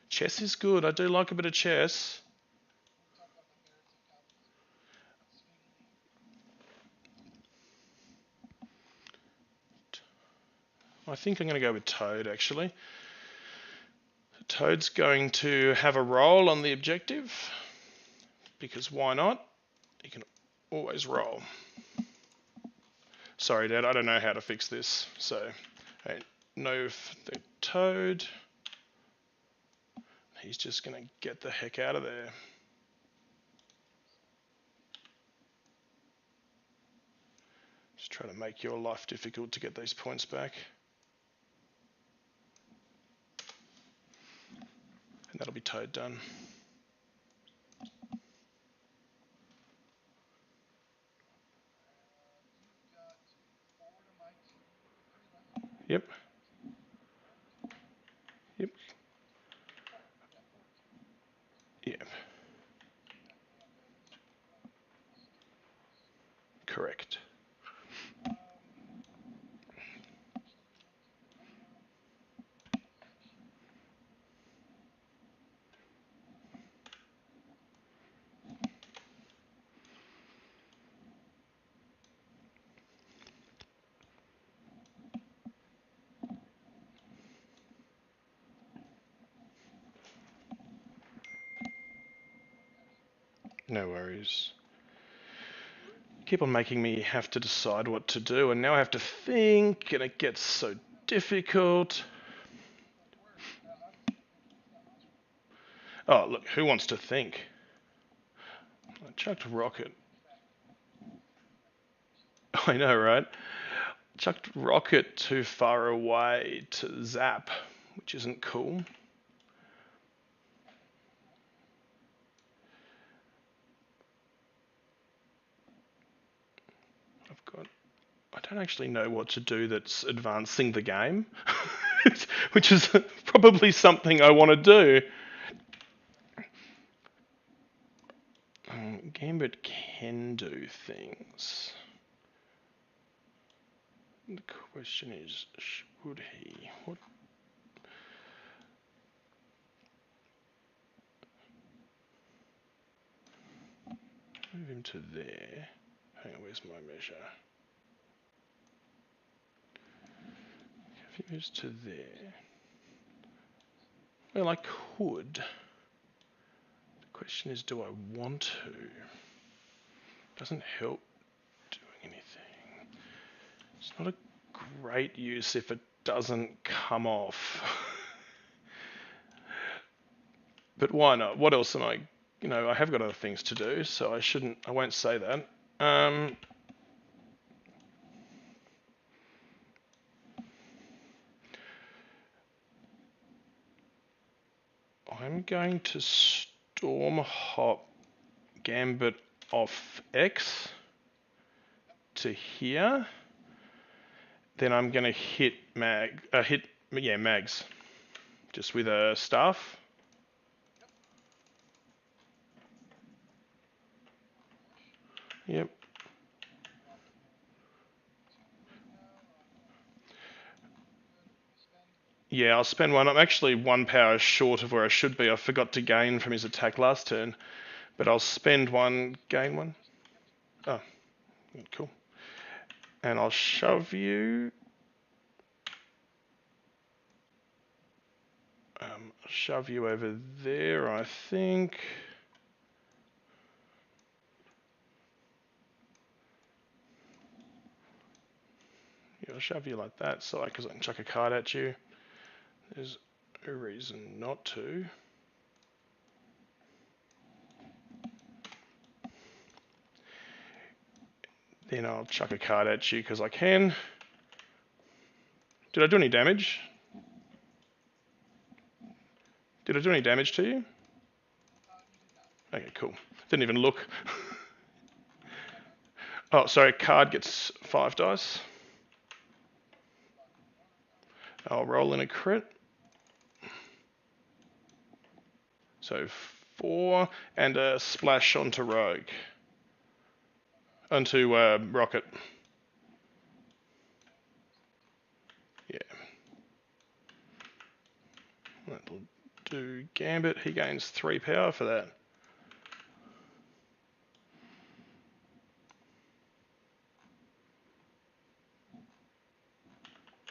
Chess is good. I do like a bit of chess. I think I'm going to go with Toad, actually. Toad's going to have a roll on the objective, because why not? He can always roll. Sorry, Dad, I don't know how to fix this. So, I know the Toad. He's just going to get the heck out of there. Just try to make your life difficult to get these points back. And that'll be Toad done. Yep. Yep. Yep. Correct. No worries. Keep on making me have to decide what to do, and now I have to think, and it gets so difficult. Oh, look, who wants to think? I chucked rocket. I know, right? Chucked rocket too far away to zap, which isn't cool. I don't actually know what to do that's advancing the game, which is probably something I want to do. Gambit can do things. The question is, should he? What? Move him to there. Hang on, where's my measure? If he moves to there, well, I could. The question is, do I want to? Doesn't help doing anything. It's not a great use if it doesn't come off. But why not? What else am I? I have got other things to do, so I won't say that. I'm going to storm hop Gambit off X to here. Then I'm going to hit mags, just with a staff. Yep. Yeah, I'll spend one. I'm actually 1 power short of where I should be. I forgot to gain from his attack last turn, but I'll spend one, gain one. Oh, cool. And I'll shove you. Shove you over there, I think. Yeah, I'll shove you like that, so because I can chuck a card at you. There's a reason not to. Then I'll chuck a card at you because I can. Did I do any damage? Did I do any damage to you? Okay, cool. Didn't even look. Oh, sorry, card gets 5 dice. I'll roll in a crit. So 4 and a splash onto Rogue. Onto Rocket. Yeah. That'll do Gambit. He gains 3 power for that.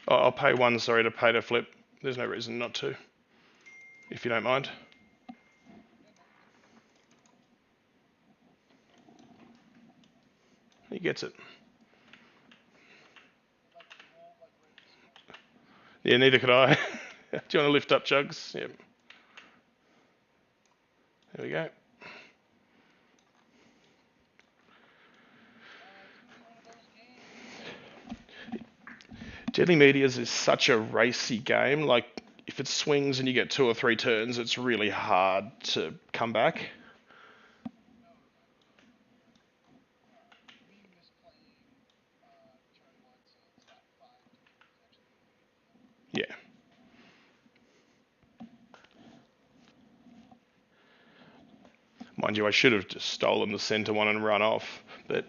Oh, I'll pay 1, sorry, to pay to flip. There's no reason not to, if you don't mind. He gets it. Yeah, neither could I. Do you want to lift up, Jugs? Yep. There we go. Deadly Meteors is such a racy game. Like, if it swings and you get 2 or 3 turns, it's really hard to come back. Yeah. Mind you, I should have just stolen the center one and run off, but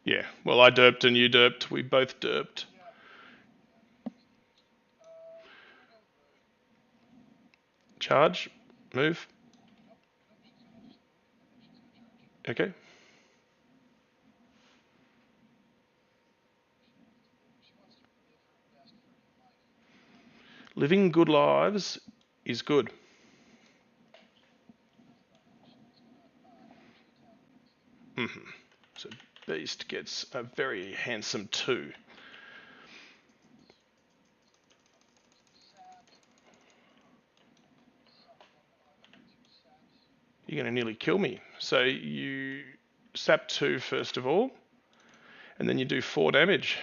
yeah. Well, I derped and you derped. We both derped. Charge. Move. Okay. Living good lives is good. So Beast gets a very handsome 2. You're going to nearly kill me. So you sap 2 first of all, and then you do 4 damage.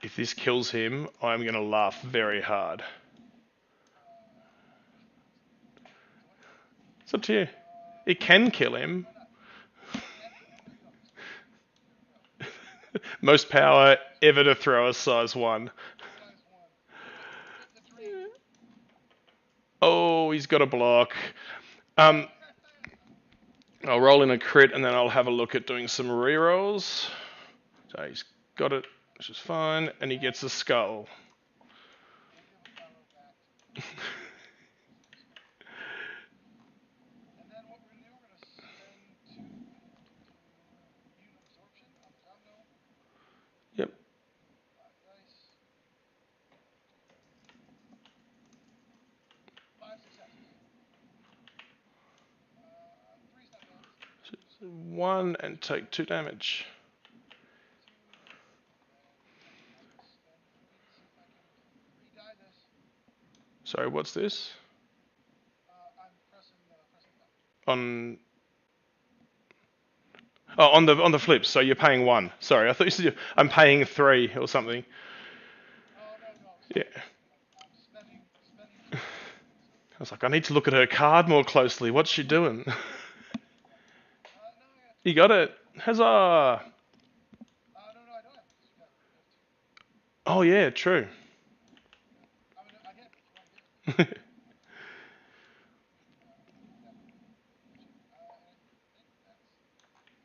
If this kills him, I'm going to laugh very hard. It's up to you. It can kill him. Most power ever to throw a size 1. Oh, he's got a block. I'll roll in a crit and then I'll have a look at doing some rerolls. So he's got it, which is fine, and he gets a skull. Yep. So 1 and take 2 damage. Sorry, what's this? On on the flip. So you're paying 1. Sorry, I thought you said I'm paying 3 or something. Yeah. I was like, I need to look at her card more closely. What's she doing? You got it. Huzzah! Oh yeah, true.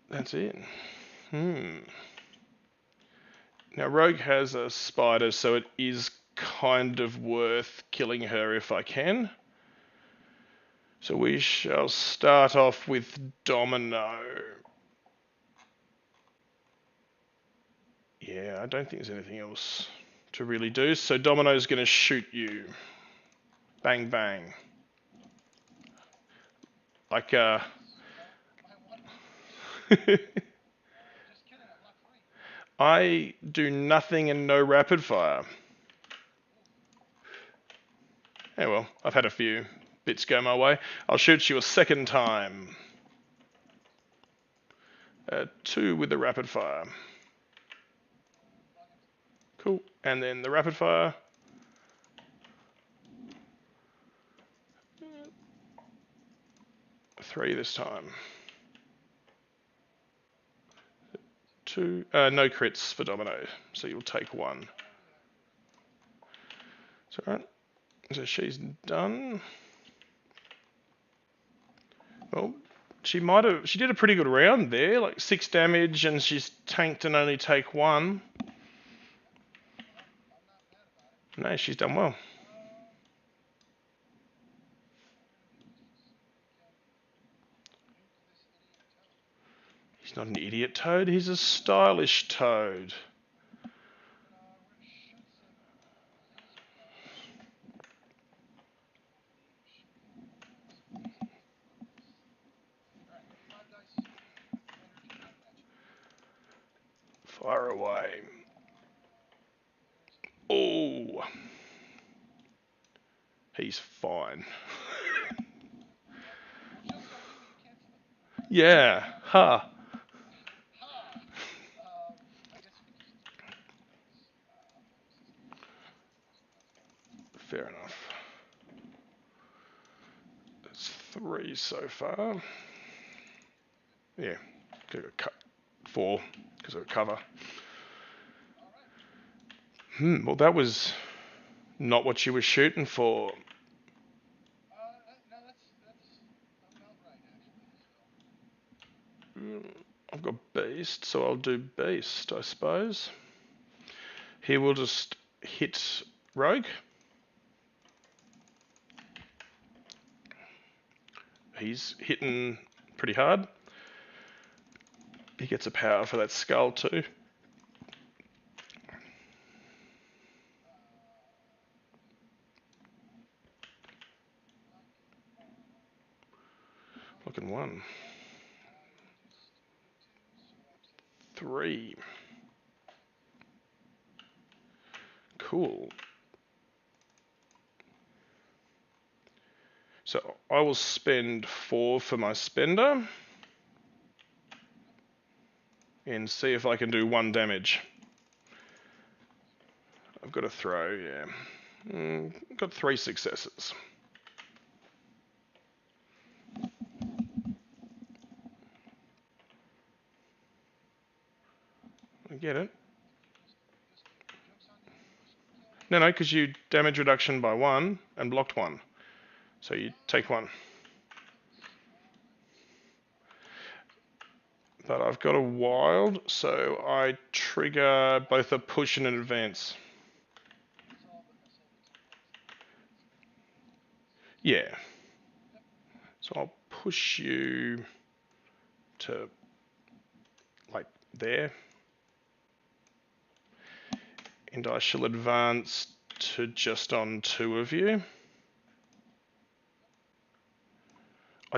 That's it. Now Rogue has a spider, so it is kind of worth killing her if I can. So we shall start off with Domino. Yeah, I don't think there's anything else to really do. So Domino's going to shoot you. Bang, bang. Like, I do nothing and no rapid fire. Yeah, well, I've had a few bits go my way. I'll shoot you a second time. 2 with the rapid fire. Cool. And then the rapid fire. 3 this time. 2. No crits for Domino, so you'll take 1. It's alright. So she's done. Well, she did a pretty good round there, like 6 damage, and she's tanked and only take 1. No, she's done well. He's not an idiot toad, he's a stylish toad. Fire away. Oh, he's fine. Yeah, ha. Fair enough. That's 3 so far. Yeah, could have cut 4 because of a cover. Well, that was not what you were shooting for. I've got Beast, so I'll do Beast, I suppose. He will just hit Rogue. He's hitting pretty hard. He gets a power for that skull too. Looking 1, 3. Cool. So I will spend 4 for my spender and see if I can do 1 damage. I've got to throw, yeah. Got 3 successes. I get it. No, because you damage reduction by 1 and blocked 1. So you take 1. But I've got a wild, so I trigger both a push and an advance. Yeah. So I'll push you to like there. And I shall advance to just on 2 of you.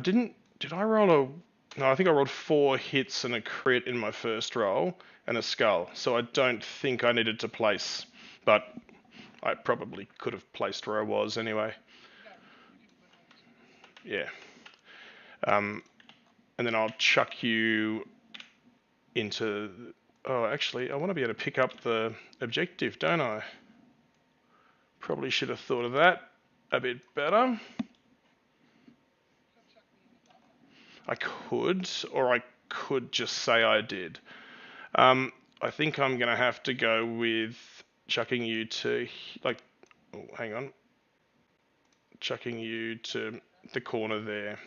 Did I roll no, I think I rolled 4 hits and a crit in my first roll and a skull. So I don't think I needed to place, but I probably could have placed where I was anyway. Yeah. And then I'll chuck you into... Oh, actually, I want to be able to pick up the objective, don't I? Probably should have thought of that a bit better. I could, or I could just say I did. I think I'm going to have to go with chucking you to, like, oh, hang on. Chucking you to the corner there.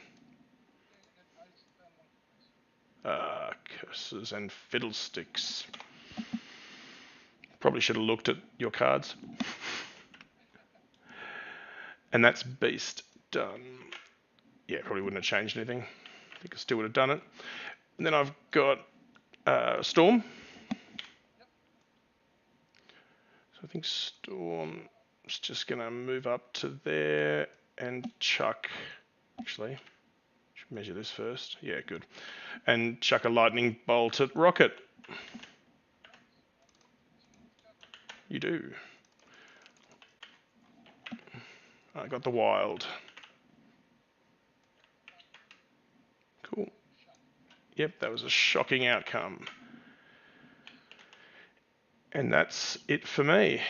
Curses and fiddlesticks. Probably should have looked at your cards. And that's beast done. Yeah, probably wouldn't have changed anything. I think I still would have done it. And then I've got Storm. So I think Storm is just going to move up to there and chuck... Actually, should measure this first. Yeah, good. And chuck a lightning bolt at Rocket. You do. I got the wild. Cool. Yep, that was a shocking outcome. And that's it for me.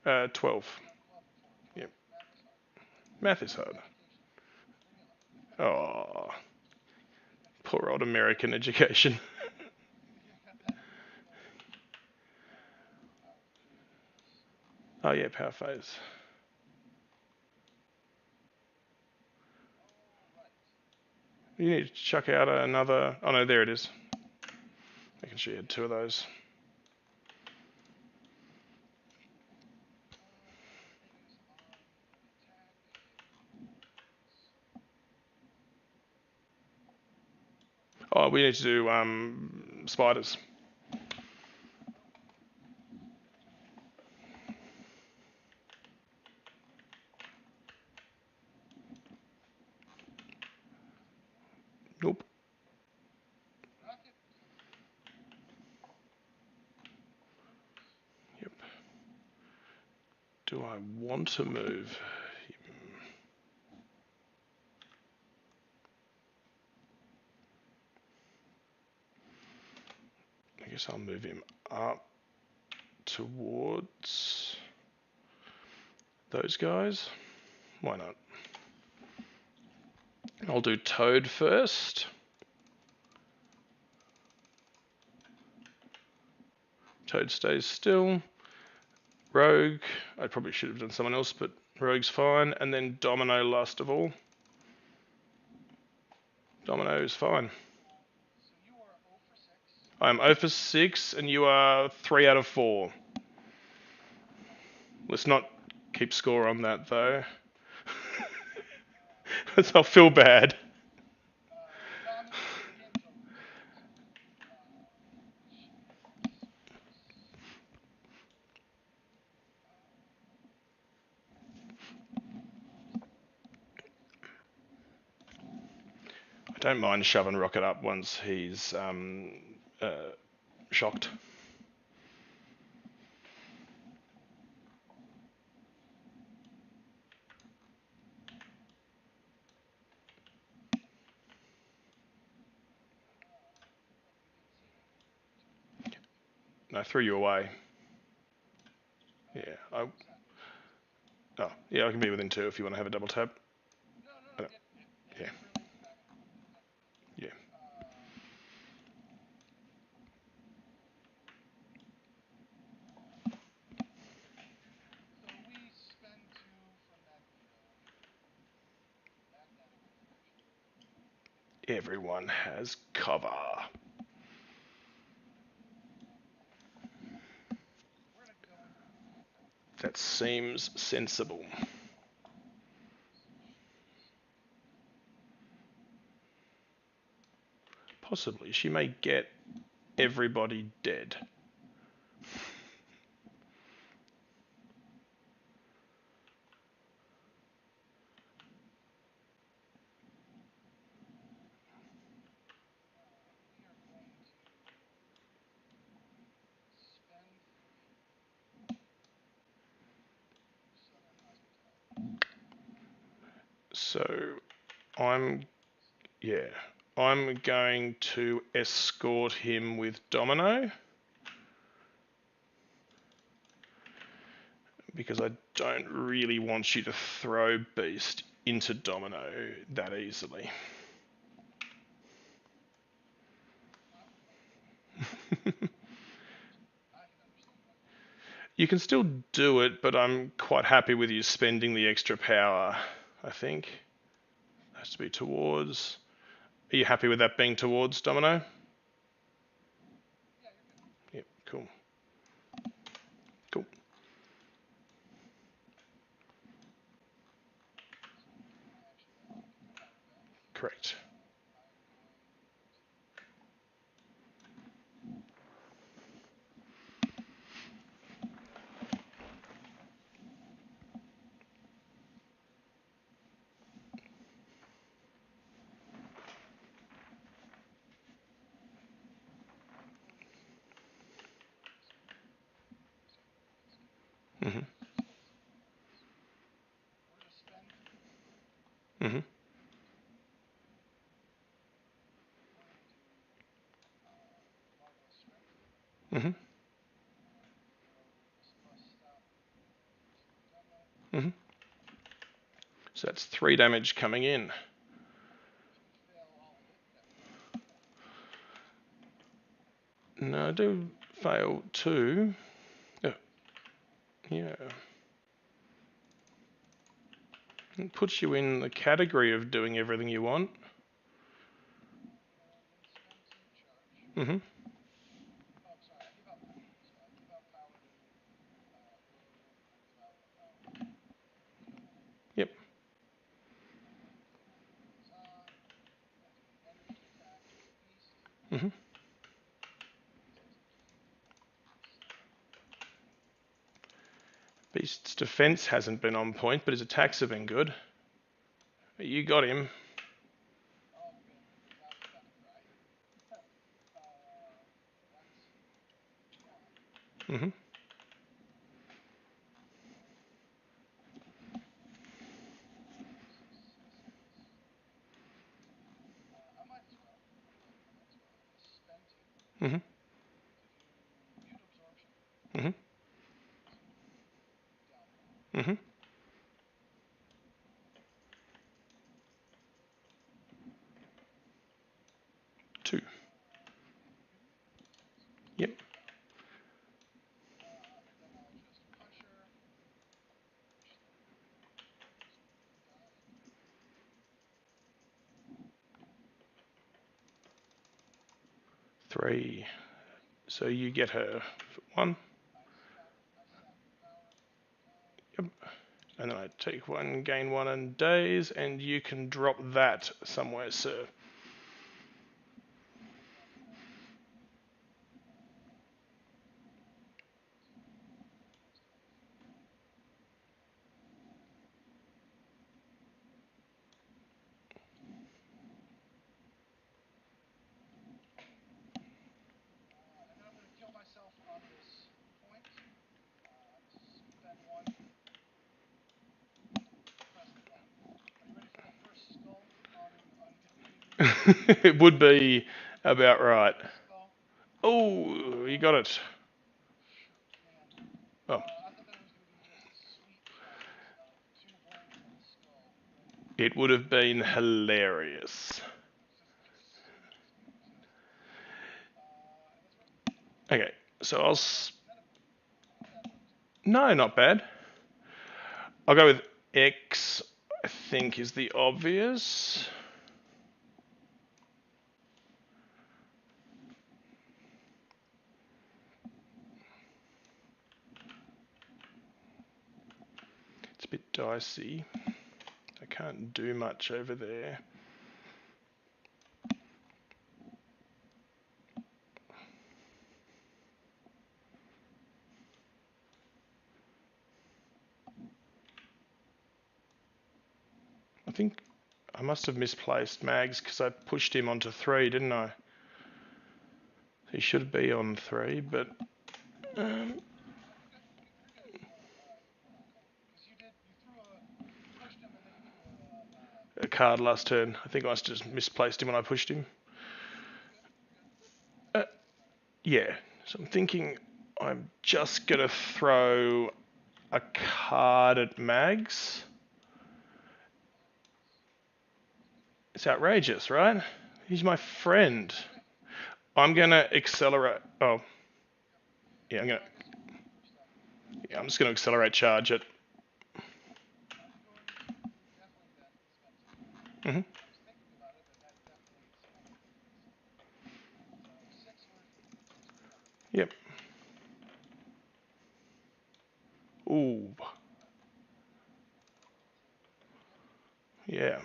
12. Yep. Math is hard. Oh, poor old American education. Oh yeah, power phase. You need to chuck out another... Oh no, there it is. Making sure you had 2 of those. Oh, we need to do spiders. Nope. Yep. Do I want to move? I guess I'll move him up towards those guys. Why not? I'll do Toad first. Toad stays still. Rogue, I probably should have done someone else, but Rogue's fine. And then Domino last of all. Domino is fine. I'm 0 for 6 and you are 3 out of 4. Let's not keep score on that though. I'll feel bad. No, I mean the game's over. I don't mind shoving Rocket up once he's shocked. No, I threw you away. Yeah, oh, yeah, I can be within 2 if you want to have a double tap. No. Yeah, yeah. So we spend 2 from that veto. Magnetic reflection. Everyone has cover. We're gonna go in. That seems sensible. Possibly. She may get everybody dead. We are going to spend 3. Southern hospitality. So I'm, yeah, I'm going to escort him with Domino because I don't really want you to throw Beast into Domino that easily. You can still do it, but I'm quite happy with you spending the extra power, I think. It has to be towards. Are you happy with that being towards Domino? Yep, cool. Cool. Correct. Mhm. Mhm. Mhm. Mhm. So that's 3 damage coming in. No, I do fail 2. Oh, yeah. It puts you in the category of doing everything you want. Mhm. Yep. Mhm. Beast's defense hasn't been on point, but his attacks have been good. You got him. Mhm. Mhm. Mhm. Mhm. 2. Yep. 3. So you get her for 1. And then I take 1, gain 1 in days, and you can drop that somewhere, sir. And then I'm going to kill myself on this point. Spend 1. Press the button. Are you ready for the first skull on defeating? It would be about right. Skull? Oh, you got it. Man. Oh, I thought that was going to be just a sweet chance of 2 blanks on the skull. it would have been hilarious. Okay, so no, not bad. I'll go with X, I think is the obvious. It's a bit dicey. I can't do much over there. I think I must have misplaced Mags because I pushed him onto 3, didn't I? He should be on 3, but um, a card last turn. I think I must have just misplaced him when I pushed him. Yeah, so I'm thinking I'm just going to throw a card at Mags. It's outrageous, right? He's my friend. I'm going to accelerate. Oh, yeah, I'm just going to accelerate charge it. Mm-hmm. Yep. Ooh. Yeah.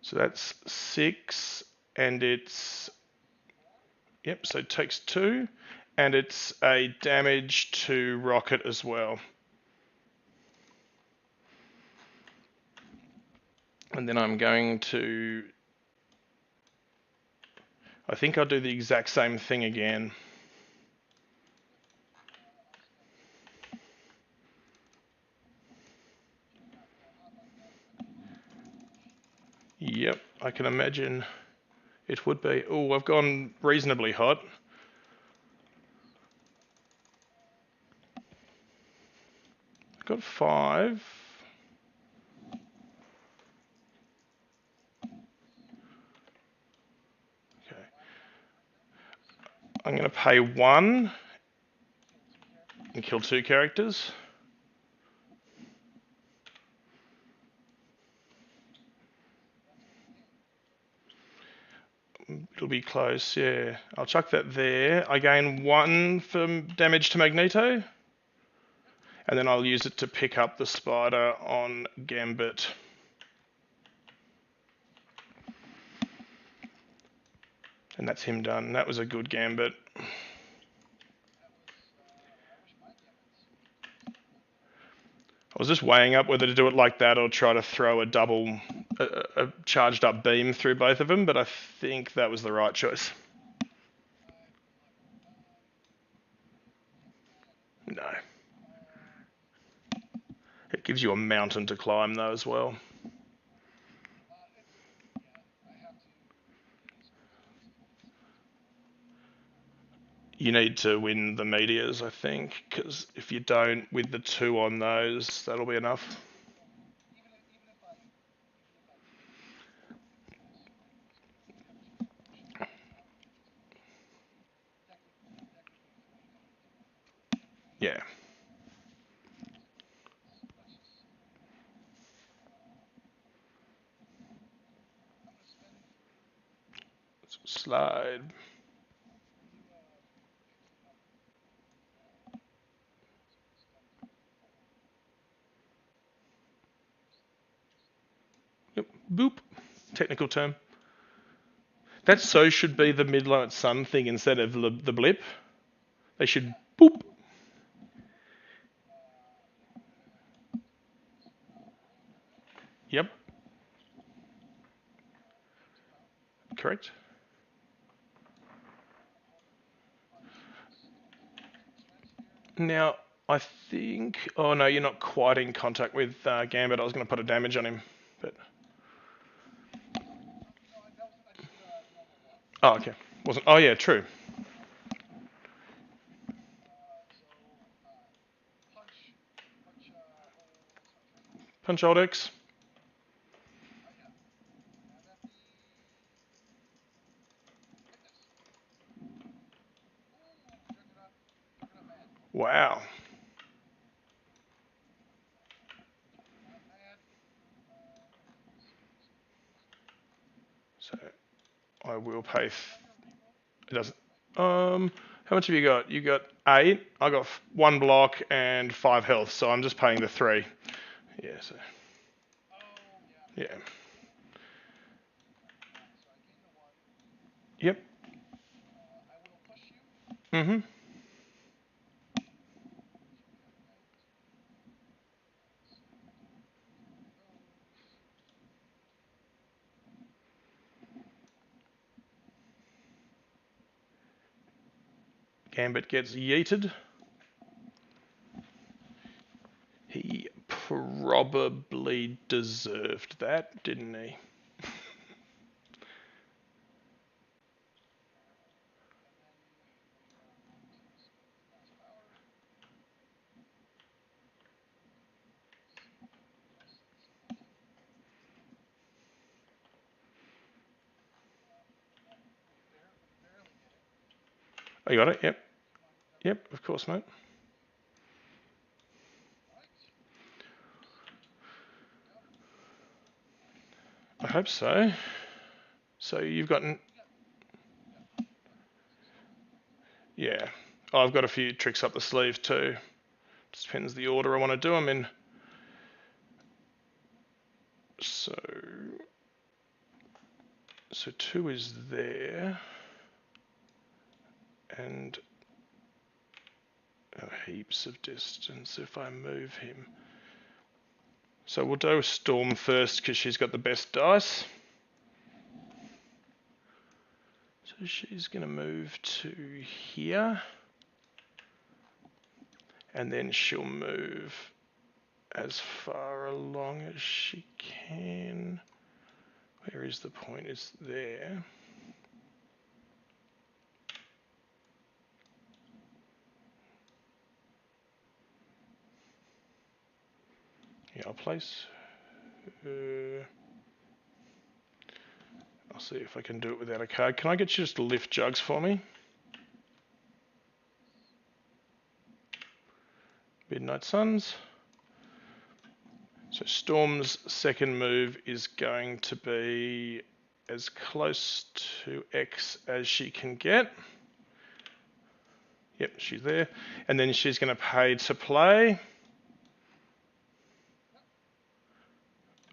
So that's 6, and it's... Yep, so it takes 2, and it's a damage to rocket as well. And then I'm going to... I think I'll do the exact same thing again. Yep, I can imagine it would be. Oh, I've gone reasonably hot. Got 5. Okay. I'm going to pay 1 and kill 2 characters. It'll be close, yeah. I'll chuck that there. I gain 1 for damage to Magneto. And then I'll use it to pick up the spider on Gambit. And that's him done. That was a good Gambit. I was just weighing up whether to do it like that or try to throw a charged up beam through both of them, but I think that was the right choice. No. It gives you a mountain to climb though as well. You need to win the meteors, I think, because if you don't, with the 2 on those, that'll be enough. Yeah. Slide. technical term. That so should be the midnight sun thing instead of the blip. They should boop. Yep. Correct. Now, I think... Oh, no, you're not quite in contact with Gambit. I was going to put a damage on him, but... Oh, okay. Wasn't... Oh, yeah, true. Punch Alt X. Wow. So, I will pay... It doesn't... How much have you got? You got 8. I got 1 block and 5 health, so I'm just paying the 3. Yeah, so... Yeah. Yep. Mm-hmm. Gambit gets yeeted. He probably deserved that, didn't he? Oh, you got it? Yep. Yep, of course, mate. I hope so. So you've gotten... Yeah. Oh, I've got a few tricks up the sleeve too. Just depends the order I want to do them in. So 2 is there. And heaps of distance if I move him. So we'll do Storm first because she's got the best dice. So she's going to move to here. And then she'll move as far along as she can. Where is the point? It's there. Yeah, I'll place her. I'll see if I can do it without a card. Can I get you just to lift jugs for me? Midnight Suns. So Storm's second move is going to be as close to X as she can get. Yep, she's there. And then she's going to pay to play.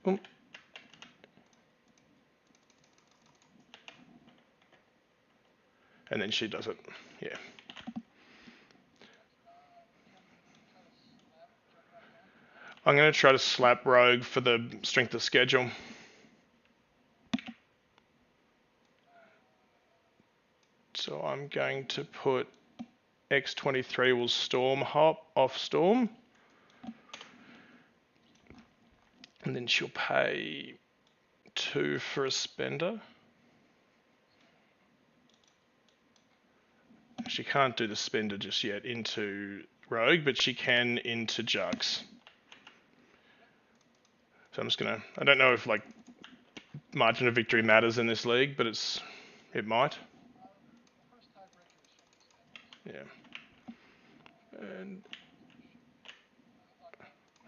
Ooh. And then she does it. Yeah. I'm going to try to slap Rogue for the strength of schedule. So I'm going to put X23 will Storm hop off Storm. And then she'll pay 2 for a spender. She can't do the spender just yet into Rogue, but she can into Jugs. So I'm just gonna... I don't know if like margin of victory matters in this league, but it might. Yeah. And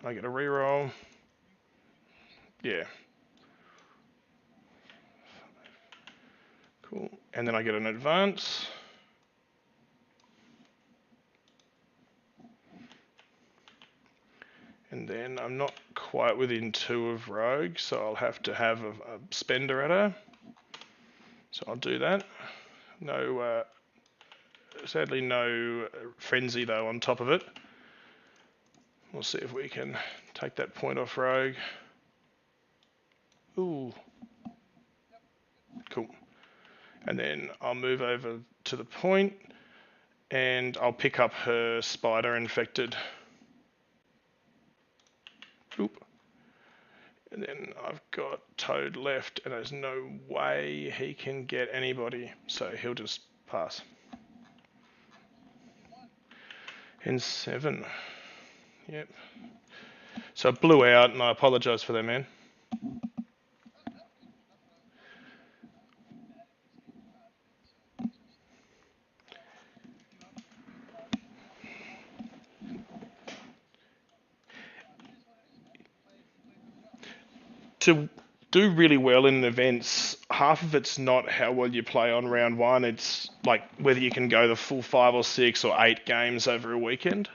I get a reroll. Yeah. Cool. And then I get an advance. And then I'm not quite within 2 of Rogue, so I'll have to have a spender at her. So I'll do that. No, sadly no Frenzy though on top of it. We'll see if we can take that point off Rogue. Ooh. Cool. And then I'll move over to the point and I'll pick up her Spider Infected. Oop. And then I've got Toad left and there's no way he can get anybody, so he'll just pass. In 7. Yep. So I blew out and I apologise for that, man. To do really well in events, half of it's not how well you play on round 1, it's like whether you can go the full 5 or 6 or 8 games over a weekend.